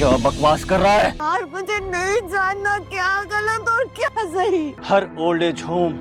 क्या बकवास कर रहा है? यार मुझे नहीं जानना क्या गलत और क्या सही। हर ओल्ड एज होम,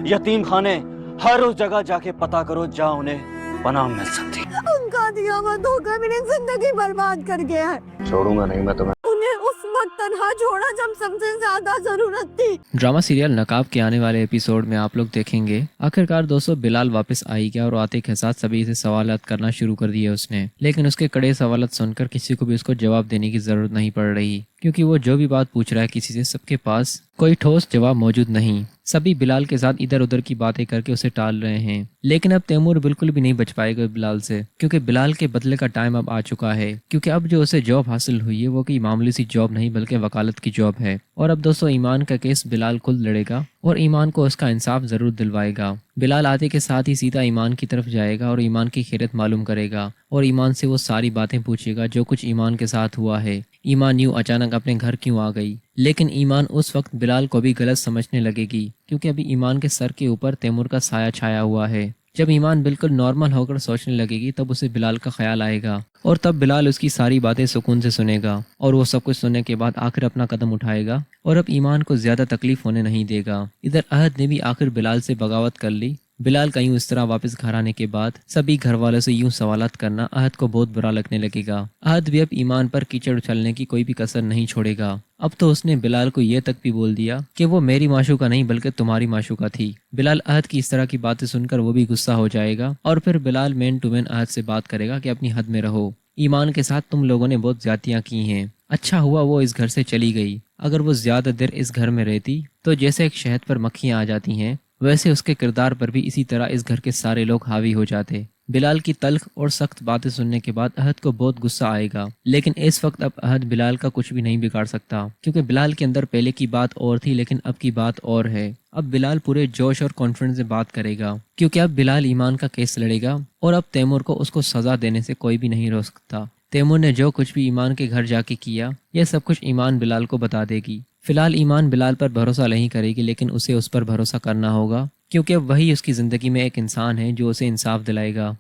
यतीम खाने, हर उस जगह जाके पता करो जहाँ उन्हें पनाह मिल सकती है। उनका दिया हुआ धोखा मेरी जिंदगी बर्बाद कर गया है। छोड़ूंगा नहीं मैं तुम्हें। उन्हें उस वक्त तन्हा छोड़ा जब सबसे ज्यादा जरूरत थी। ड्रामा सीरियल नकाब के आने वाले एपिसोड में आप लोग देखेंगे आखिरकार दोस्तों बिलाल वापस आई गया और आते के साथ सभी से सवालात करना शुरू कर दिए उसने। लेकिन उसके कड़े सवालात सुनकर किसी को भी उसको जवाब देने की जरूरत नहीं पड़ रही, क्योंकि वो जो भी बात पूछ रहा है किसी से सबके पास कोई ठोस जवाब मौजूद नहीं। सभी बिलाल के साथ इधर उधर की बातें करके उसे टाल रहे हैं। लेकिन अब तैमूर बिल्कुल भी नहीं बच पाएगा बिलाल से, क्योंकि बिलाल के बदले का टाइम अब आ चुका है। क्योंकि अब जो उसे जॉब हासिल हुई है वो कोई मामूली सी जॉब नहीं बल्कि वकालत की जॉब है। और अब दोस्तों ईमान का केस बिलाल खुद लड़ेगा और ईमान को उसका इंसाफ जरूर दिलवाएगा। बिलाल आते के साथ ही सीधा ईमान की तरफ जाएगा और ईमान की खैरियत मालूम करेगा और ईमान से वो सारी बातें पूछेगा जो कुछ ईमान के साथ हुआ है। ईमान यूं अचानक अपने घर क्यों आ गई। लेकिन ईमान उस वक्त बिलाल को भी गलत समझने लगेगी, क्योंकि अभी ईमान के सर के ऊपर तैमूर का साया छाया हुआ है। जब ईमान बिल्कुल नॉर्मल होकर सोचने लगेगी तब उसे बिलाल का ख्याल आएगा और तब बिलाल उसकी सारी बातें सुकून से सुनेगा और वो सब कुछ सुनने के बाद आखिर अपना कदम उठाएगा और अब ईमान को ज्यादा तकलीफ होने नहीं देगा। इधर अहद ने भी आखिर बिलाल से बगावत कर ली। बिलाल का यूं इस तरह वापस घर आने के बाद सभी घर वालों से यूं सवालात करना अहद को बहुत बुरा लगने लगेगा। अहद भी अब ईमान पर कीचड़ उछलने की कोई भी कसर नहीं छोड़ेगा। अब तो उसने बिलाल को ये तक भी बोल दिया कि वो मेरी माशूका नहीं बल्कि तुम्हारी माशूका थी। बिलाल अहद की इस तरह की बातें सुनकर वो भी गुस्सा हो जाएगा और फिर बिलाल मैन टू मैन अहद से बात करेगा कि अपनी हद में रहो। ईमान के साथ तुम लोगों ने बहुत ज्यादतियां की हैं। अच्छा हुआ वो इस घर से चली गई। अगर वो ज्यादा देर इस घर में रहती तो जैसे एक शहद पर मक्खियां आ जाती हैं वैसे उसके किरदार पर भी इसी तरह इस घर के सारे लोग हावी हो जाते। बिलाल की तल्ख और सख्त बातें सुनने के बाद अहद को बहुत गुस्सा आएगा। लेकिन इस वक्त अब अहद बिलाल का कुछ भी नहीं बिगाड़ सकता, क्योंकि बिलाल के अंदर पहले की बात और थी लेकिन अब की बात और है। अब बिलाल पूरे जोश और कॉन्फिडेंस से बात करेगा, क्योंकि अब बिलाल ईमान का केस लड़ेगा और अब तैमूर को उसको सजा देने से कोई भी नहीं रोक सकता। तैमूर ने जो कुछ भी ईमान के घर जाके किया यह सब कुछ ईमान बिलाल को बता देगी। फिलहाल ईमान बिलाल पर भरोसा नहीं करेगी, लेकिन उसे उस पर भरोसा करना होगा, क्योंकि अब वही उसकी ज़िंदगी में एक इंसान है जो उसे इंसाफ दिलाएगा।